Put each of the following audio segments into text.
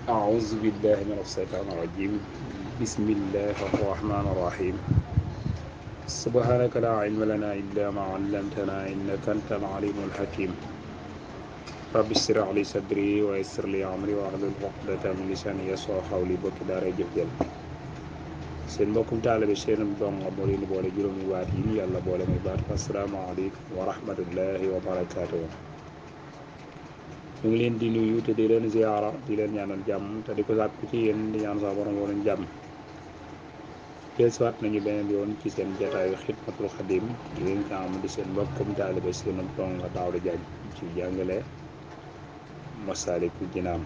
أعوذ بالله من الشيطان الرجيم بسم الله الرحمن الرحيم سبحانك لا علم لنا إلا ما علمتنا إنك أنت العليم الحكيم رب اشرح لي صدري ويسر لي أمري واحلل عقدة من لساني يفقهوا قولي bokki daara jëf jël seen mbokkum taalibe seenam dong moo leen di boole juróomi waat yi ñu yàlla boole muy baat asalaamaaleykum wa rahmatullahi wa barakaatuh ñu ngi leen di nuyu te di leen ziyaara di leen ñaanal jàmm te di ko sàkku ci yéen di ñaan sa borom woon jàmm dellusiwaat nañu beneen yoon ci seen jataayu xidmatul xadim di leen ci am di seen mbokkum taalibe seenam dong Daouda Diagne ci jàngale Masaalikul Jinaan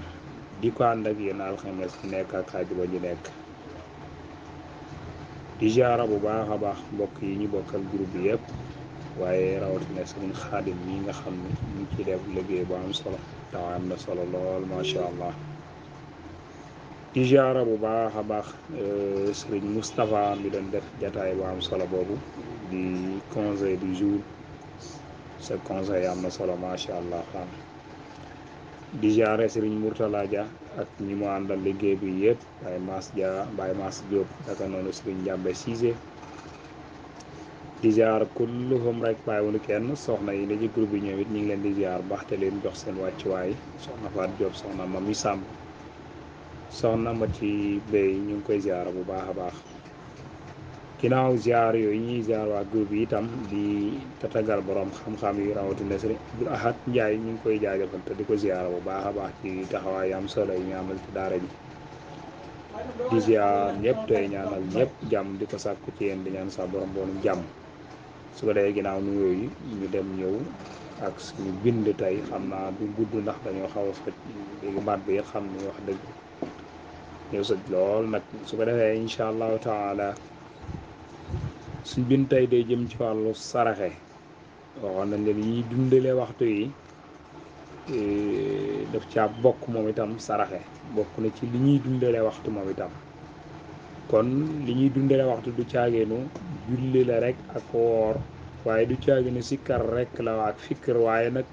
di ko ànd ak yéen alxames bu nekk ak àjjuma ñu nekk di ziyaara bu baax a baax mbokk yi ñu bokkal groupe bi yëpp waaye rawatina sëriñ Xaadim yi nga xam ne ñu ngi ciy def liggéey bu am solo te am na solo lool macha allah di ziyaara bu baax a baax sëriñ Moustapha mi doon def jataay bu am solo boobu di conseil du jour sa conseil am na solo macha allah di ziyaare sëriñ Mourtala Dia ak ñi mu àndal liggéey bi yëpp Baye Mass Dia Baye Mass Diop naka noonu sëriñ Njàmbe Cissé di ziar kulluhum rek bàyyiwuñu kenn soxna yi ne ci groupe bi ñoom it ñu ngi leen di ziar baax te leen jox seen wàccuwaay soxna Faat Diop soxna Mami Samb soxna ma ci béy ñu ngi koy ziar bu baax a baax ginnaaw ziar yooyu ñuy ziar waa groupe bi itam di tatagal borom xam-xam yi rawatina sëriñ Abdul Ahad Njaay ñu ngi koy jaajëfal te di ko ziar bu baax a baax ci taxawaay am solo yi ñu amal ci daara ji di ziar ñëpp tey ñaanal ñëpp jàmm di ko sàkku ci yéen di ñaan sa borom boonu jàmm su ko defee ginnaaw nu yooyu ñu dem ñëw ak suñu bind tey xam naa du gudd ndax dañoo xaw a soj léegi baat bi yëpp xam ni wax dëgg ñëw soj lool nag su ko defee incha allahu taala suñ bind tey day jëm ci wàllu saraxe waxoon nañ leen yi dundale waxtu yi daf caa bokk moom itam saraxe bokk na ci li ñuy dundale waxtu moom itam kon li ñuy dundale waxtu du caageenu julli la rek ak woor waaye du caageenu sikkar rek la ak fikir waaye nag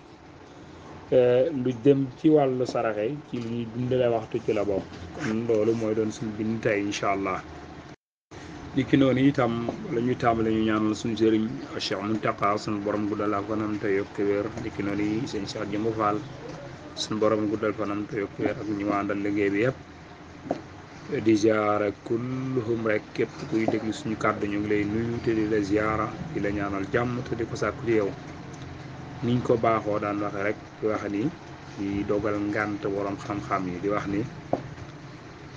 lu dem ci wàllu saraxe ci li ñuy dundale waxtu ci la bokk kon loolu mooy doon suñu bind tey incha allah di ki noonu itam la ñuy tàmbale ñu ñaanal suñu sëriñ Cheikh Mountakha suñu borom guddal ak fanam te yokk wér di ki noonu yi sëñ Cheikh Jëmbu Fall suñu borom guddal fanam te yokk wér ak ñu ma àndal liggéey bi yëpp di ziara kulluhum rek képp kuy déglu suñu kàddu ñu ngi lay nuyu te di la ziara di la ñaanal jàmm te di ko sàkku ci yow niñ ko baaxoo daan waxe rek di wax ni di dogal ngànt borom xam-xam yi di wax ni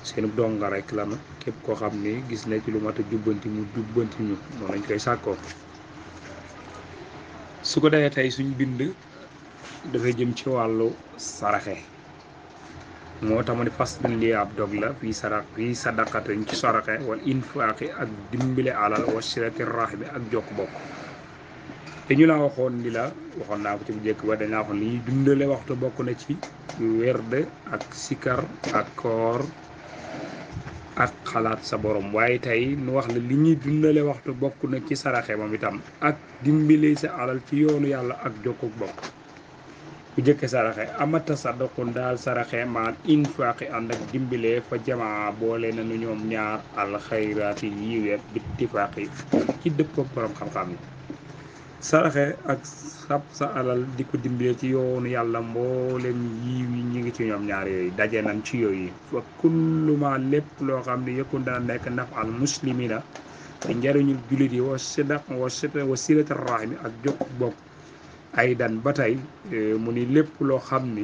seen donga rek la nag képp koo xam ni gis na ci lu mat a jubbanti mu jubbanti ñu noonu lañ koy sàkkoo su ko defee tey suñ bind dafay jëm ci wàllu saraxe moo tax ma ne fas lii ab dog la fii sadaqatin ci saraxe wal infaaqi ak dimbile alal wa silati rahmi ak jokk bokk te ñu laa waxoon ni la waxoon naa ko ci bu njëkk ba dañ laa waxoon li ñuy dundale waxtu bokk na ci werde ak sikar ak koor ak xalaat sa borom waaye tey nu wax la li ñuy dundale waxtu bokk na ci saraxe moom itam ak dimbile sa alal ci yoonu yàlla ak jokk bokk bu jëkke saraxe amata sadaqun daal saraxe maan infaaqi ànd ak dimbilee fa jamaa boole nañu ñoom ñaar alxayraati yiwet bittifaaqi ci dëpp ak borom xam-xam yi saraxe ak sab sa alal di ko dimbilee ci yoonu yàlla mboolem yiw yi ñu ngi ci ñoom ñaar yooyu daje nañ ci yooyu fa kulluma lépp loo xam ne yëkkun dana nekk naf al muslimina te njariñul jullit yi wa sidaq wa silati rahmi ak jokk bokk ay dan ba tey mu ni lépp loo xam ni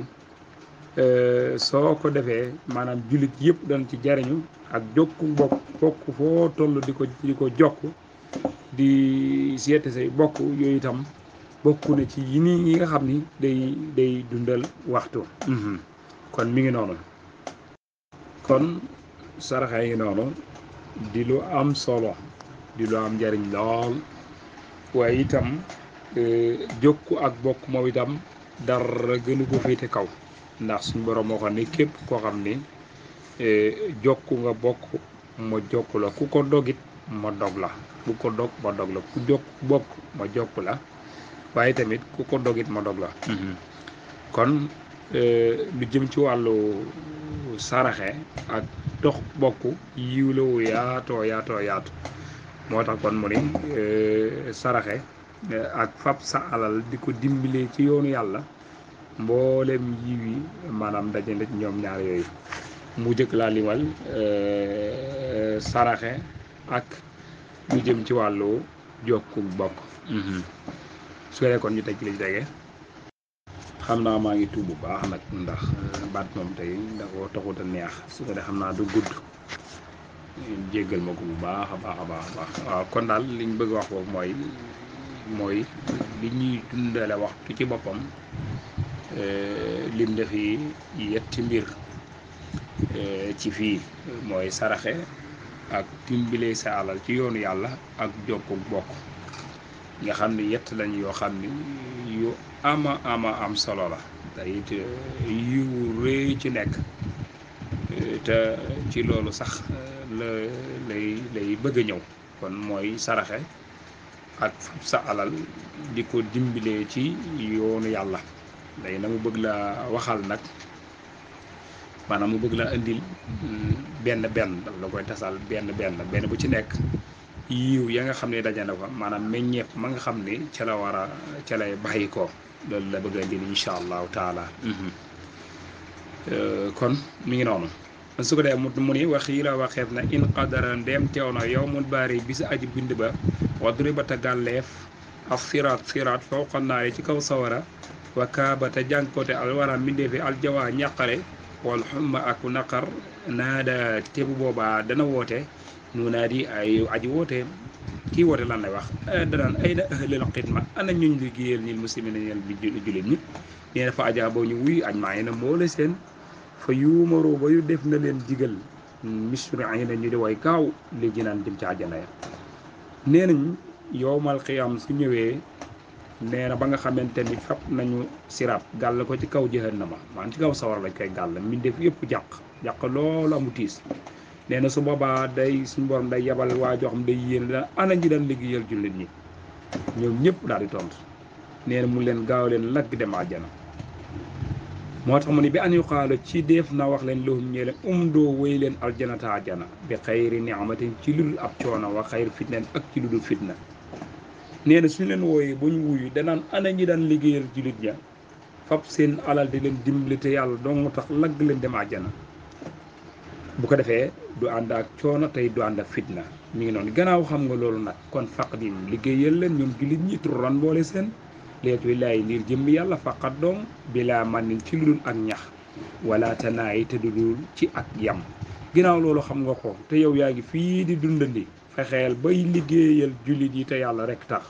soo ko defee maanaam jullit yëpp dañ ci jariñu ak jokku bokk foo toll di ko jokk di seete say bokk yooyu itam bokk na ci yi nga xam ni day dundal waxtu kon mi ngi noonu kon saraxa yi noonu di lu am solo di lu am njariñ lool waaye itam jokku ak bokk moom itam dara gënu ko féete kaw ndax suñu borom moo xam ni képp koo xam ni jokku nga bokk ma jokk la ku ko dogit ma dog la ku ko dog ma dog la ku jokk bokk ma jokk la waaye tamit ku ko dogit ma dog la kon lu jëm ci wàllu saraxe ak dox bokk yiw la wu yaatoo yaatu moo tax kon mu ni saraxe ak fab sa alal di ko dimbale ci yoonu yàlla mboolem yiw yi maanaam daje na ci ñoom ñaar yooyu mu jëkk laa limal saraxe ak lu jëm ci wàllu jokku bokk su ko kon ñu teg ci li tege xam naa maa ngi tuub bu baax nag ndax baat moom tey ndax ko taxut a neex su ko dee xam naa du gudd jéggal ma ko bu baax a baax waaw kon daal liñ bëgg wax foofu mooy li ñuy dundale waxtu ci boppam lim defi yetti mbir ci fii mooy saraxe ak dimbale sa alal ci yoonu yàlla ak jokku bokk nga xam ne yett lañ yoo xam ne yu ama am solo la te it yu rëy ci nekk te ci loolu sax lay bëgg a ñëw kon mooy saraxe ak fab sa alal di ko dimbale ci yoonu yàlla day na mu bëgg la waxal nag maanaam mu bëgg la indil benn daf la koy tasal benn bu ci nekk yiw ya nga xam ne daje na fa maanaam meññeef ma nga xam ne ca lay bàyyi ko loolu la bëgg a indil incha allahu taala kon mi ngi noonu su ko dee mu ni waxii la waxeef na in qadara ndeem teew na yow mun baari bisa aji bind ba wadri ba ta gàlleef ak siraat fawqa naari ci kaw sawara wa kaaba te jànkoote alwara mbindeefi aljawa ñàqare wal xumma ak naqar naada tebu boobaa dana woote nu naa di ay aji woote kii woote lan lay wax danaan ay na ahlul xidma ana ñuñ liggéeyal ñil muslimina ñel bi jullit ñi nee na fa aja boo ñu wuy aj maa ngi na moo la seen fa yuumaroo ba yu def na leen digal misri ay na ñu di way gaaw li ji naan jëm ci àjjana ya nee nañ yowmal xiyaam su ñëwee nee na ba nga xamante ni fab nañu siraat gàll ko ci kaw jahannama maanaam ci kaw sawar lañ koy gàll mbindeef yëpp jàq loolu amu tiis nee na su boobaa day suñu borom day yabal waa joo xam day yéene daan ana ji daan liggéeyal jullit ñi ñoom ñëpp daal di tontu nee na mu leen gaaw leen lagg dem àjjana moo tax mu ni bi an yuqaalo ci def na wax leen lahum ñee leen doo wéy leen aljanata àjjana bi xayri ni'matin ci ludul ab coono wa xayri fitnen ak ci ludul fitna nee na suñu leen wooyee ba ñu wuyu danaan ana ñi daan liggéeyal jullit ña fab seen alal di leen dimbali te yàlla dong tax lagg leen dem àjjana bu ko defee du ànd ak coono tey du ànd ak fitna mi ngi noonu gannaaw xam nga loolu nag kon faqdim liggéeyal leen ñoom jullit ñi turan boole seen leetu laay ngir jëmbi yàlla faqat doom bilaa manin ci lu dul ak ñax wala tanaayi te du dul ci ak yam ginnaaw loolu xam nga ko te yow yaa ngi fii di dundandi fexeel bay liggéeyal jullit yi te yàlla rek tax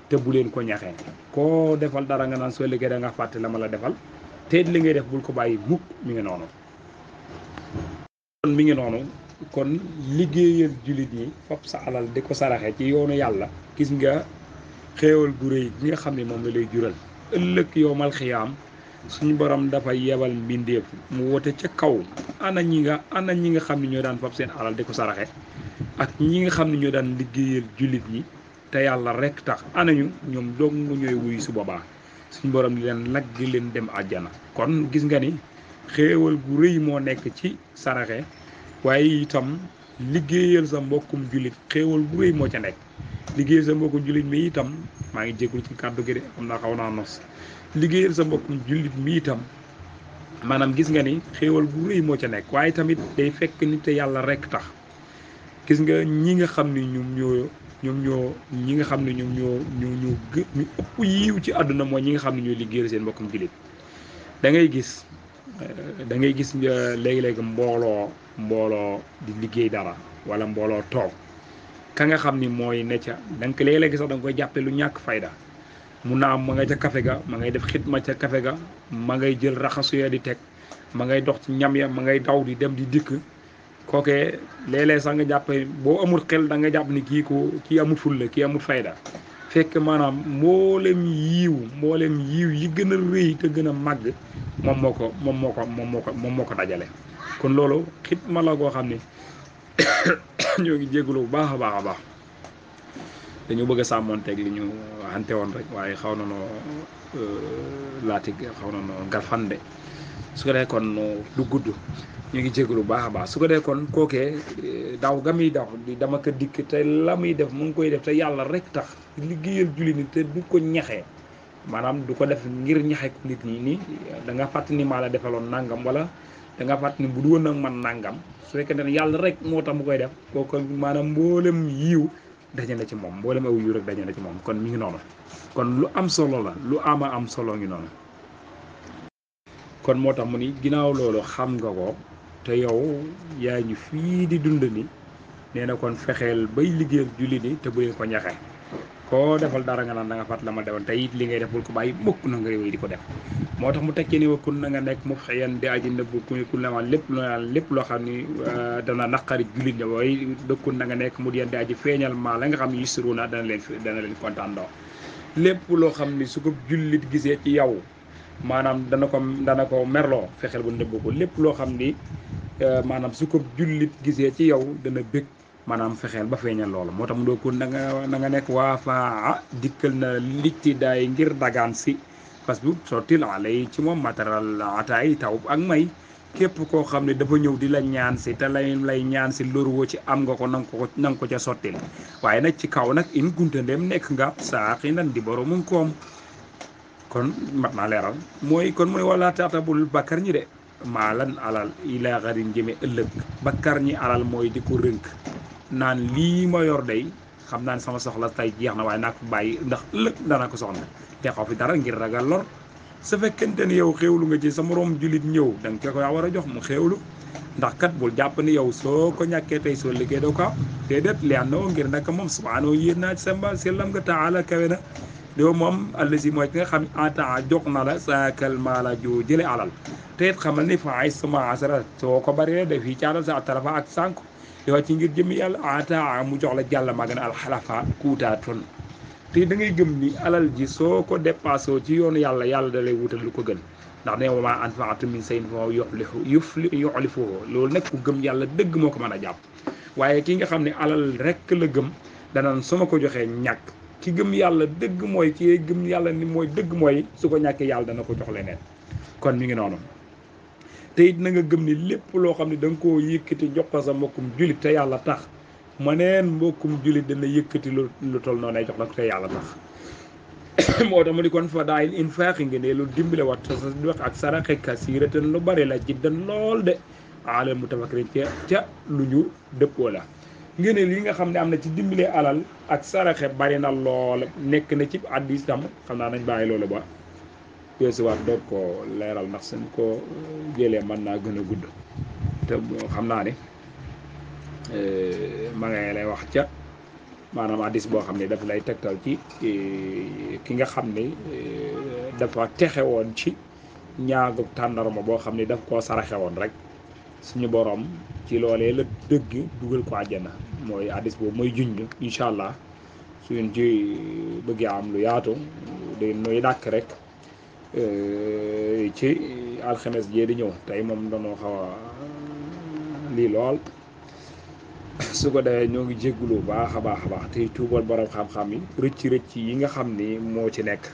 te bu leen ko ñaxee koo defal dara nga naan soo liggéey da nga fàtte la ma la defal te li ngay def bul ko bàyyi mukk mi ngi noonu kon mi ngi noonu kon liggéeyal jullit yi fop sa alal di ko saraxe ci yoonu yàlla gis nga xéewal gu rëy gi nga xam ne moom la lay jural ëllëg yowmal xiyaam suñu borom dafa yebal mbindeef mu wote ca kaw ana ñi nga xam ne ñoo daan fab seen alal di ko saraxe ak ñi nga xam ne ñoo daan liggéeyal jullit ñi te yàlla rek tax anañu ñoom dong ñooy wuyu su boobaa suñu borom di leen lagg leen dem àjjana kon gis nga ni xéewal gu rëy moo nekk ci saraxe waaye itam liggéeyal sa mbokkum jullit xéewal gu rëy moo ca nekk liggéeyal sa mbokkum jullit mi itam maa ngi jégalu ci kàddu gi de xam naa xaw naa nos liggéeyal sa mbokkum jullit mi itam maanaam gis nga ni xéewal gu rëy moo ca nekk waaye tamit day fekk nit te yàlla rek tax gis nga ñi nga xam ni ñu ëpp yiw ci àdduna mooy ñi nga xam ne ñooy liggéeyal seen mbokkum jullit da ngay gis léegi-léegi mbooloo di liggéey dara wala mbooloo toog ka nga xam ni mooy ne ca donc léegi-léegi sax da nga koy jàppe lu ñàkk fayda mun naa am ma nga ca kafe ga ma ngay def xitma ca kafe ga ma ngay jël raxasu ya di teg ma ngay dox ci ñam ya ma ngay daw di dem di dikk kookee léeg-léeg sax nga jàppe boo amul xel da nga jàpp ni kii amul fulla kii amul fayda fekk maanaam mboolem yiw yi gën a rëy te gën a màgg moom moo ko dajale kon loolu xitma la goo xam ne ñoo ngi jégalu bu baax a baax dañu bëgg a sàmmoonteeg li ñu waxante woon rek waaye xaw na noo xaw na noo galfande su ko defee kon du gudd ñu ngi jégalu baax a baax su ko defee kon kookee daw ga muy daw di dama ko dikk te la muy def mu ngi koy def te yàlla rek tax liggéeyal julli ni te du ko ñaxee maanaam du ko def ngir ñaxe ko nit ñi ni da nga fàtt ni maa la defaloon nangam wala da nga fàtt ni bu du woon ak man nangam su fekkente ne yàlla rek moo tax mu koy def kooku maanaam mboolem yiw daje na ci moom mboolem aw yiw rek daje na ci moom kon mi ngi noonu kon lu am solo la lu ama am solo ngi noonu kon moo tax mu ni ginnaaw loolu xam nga ko te yow yaa ñu fii di dund ni nee na kon fexeel bay liggéeyal julli ni te bu leen ko ñaxe koo defal dara nga naan da nga fàtt la ma defoon te it li ngay def bul ko bàyyi mukk na nga wéy di ko def moo tax mu tekkee ni wa kun na nga nekk mu xëyan di aji nëbbu ku lema lépp loo xam ni dana naqari jullit ne way dëkkun na nga nekk mu di aji feeñal maa la nga xam ne yusiruna dana leen kontaan doo lépp loo xam ni su ko jullit gisee ci yow maanaam dana ko merloo fexeel bu nëbbu ko lépp loo xam ni maanaam su ko jullit gisee ci yow dana bëgg maanaam fexeel ba feeñal loolu moo tax mu doo ko na nga nekk waa faa dikkal na litti daay ngir dagaan si parce que sottil alay ci moom matériel ataay taw ak may képp koo xam ne dafa ñëw di la ñaan si te lay ñaan si loruwoo ci am nga ko nanga ko ca sottil waaye nag ci kaw nag in gunta ndem nekk nga saaxi nan di boromum koom kon mat naa leeral mooy kon mu ne wala tatabul bakkar ñi de maalan alal ilaa xarin jëme ëllëg bakkar ñi alal mooy di ko rënk naan lii ma yor day xam naa ne sama soxla tey jeex na waaye naa ko bàyyi ndax ëllëg dana ko soxla te xaw fi dara ngir ragal lor su fekkente ni yow xéewlu nga ci sa moroom jullit ñëw da nga ko war a jox mu xéewlu ndax kat bul jàpp ni yow soo ko ñàkkee tey soo liggéey doo ko am déedéet li àndoo ngir naka moom subhaanahu yéen naa ci samba sellam nga taala kawe na yow moom àll si mooy ki nga xam ne ata jox na la saakal maala joo jële alal te it xamal ni fa ay sama asara soo ko bëree daf yi caatal sa tarafa ak sànq yow ci ngir jëmmi yàlla ata mu jox la jàll maa gën a alxalafa kuutaatoon te da ngay gëm ni alal ji soo ko dépassé ci yoonu yàlla da lay wutal lu ko gën ndax ne wa maa anfa'tum min shay'in fa yukhlifuhu loolu nag ku gëm yàlla dëgg moo ko mën a jàpp waaye ki nga xam ne alal rek la gëm danaan su ma ko joxee ñàkk ki gëm yàlla dëgg mooy ki gëm yàlla ni mooy dëgg mooy su ko ñàkkee yàlla dana ko jox leneen kon mi ngi noonu te it na nga gëm ni lépp loo xam ne da nga koo yëkkati jox ko sa mbokkum julit te yàlla tax ma neen mbokkum julit dana yëkkati lu tol noonu ay jox la ko te yàlla tax moo tax ma di kon fa daayil infaaxi nga ne lu dimbale wat sa wax ak saraxe kasiiratan lu bari la jiddan lool de alal mutafakkirin ca lu ñu dëppoo la ngeen li nga xam ne am na ci dimbale alal ak saraxe bari na lool nekk na ci hadiis tam xam naa nañ bàyyi loolu ba weesuwaat doog ko leeral ndax suñ ko jëlee mën naa gën a gudd te xam naa ne ma ngay lay wax ca maanaam hadiis boo xam ne daf lay tegtal ci ki nga xam ne dafa texe woon ci ñaagu tàndarma boo xam ne daf koo saraxe woon rek suñu borom ci loolee la dëgg dugal ko àjjana mooy hadiis boobu mooy junj incha allah suñ ci bëggee am lu yaatu day nuy dàkk rek ci alxames jee di ñëw tey moom danoo xaw a lii lool su ko defee ñoo ngi jéggulu baax a baax tey tuubal borom xam-xam yi rëcc yi nga xam ni moo ci nekk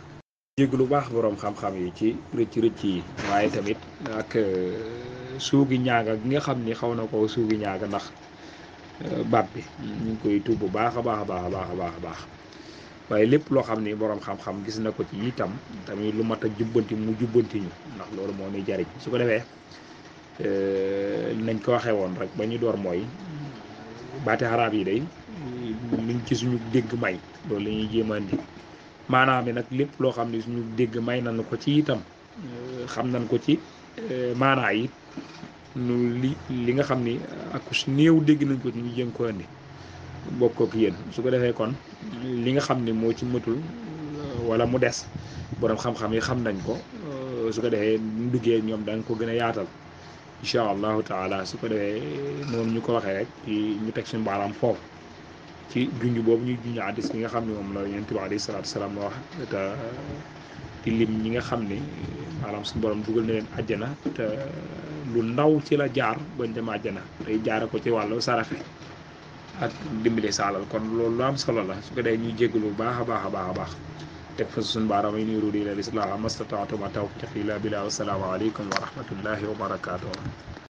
jéggulu baax borom xam-xam yi ci rëcc yi waaye tamit ak suugi ñaaga gi nga xam ni xaw na ko suugi ñaaga ndax baat bi ñu ngi koy tuub bu baax a baax waaye lépp loo xam ni borom xam-xam gis na ko ci itam tamit lu mat a jubbanti mu jubbanti ñu ndax loolu moo ñuy jariñ su ko defee nañ ko waxee woon rek ba ñu door mooy baati xaraab yi day luñ ci suñu dégg may loolu la ñuy jéem a indi maanaam nag lépp loo xam ne suñu dégg may nañ ko ci itam xam nañ ko ci maanaa yi nu li nga xam ni ak su néew dégg nañ ko ci ñu jéem ko indi bokk ak yéen su ko defee kon li nga xam ni moo ci mëtul wala mu des borom xam-xam yi xam nañ ko su ko defee ñu duggee ñoom dañ ko gën a yaatal incha allahu taala su ko defee noonu ñu ko waxee rek ci ñu teg suñu baaraam foofu ci junj boobu ñuy junj hadiis bi nga xam ne moom la Yonent bi alayhi salaatu salaam wax te di lim ñi nga xam ni maanaam suñu borom dugal na leen àjjana te lu ndaw ci la jaar bañ dem àjjana day jaare ko ci wàllu saraxe ak dimbali saalal kon loolu lu am solo la su ko defee ñuy jégalu bu baax a baax teg fa suñu baaraam yi niiru di ila lislaam mastataatu ma tawfiqi illa billah. Wassalaamu aleykum wa rahmatullahi wa barakaatuh.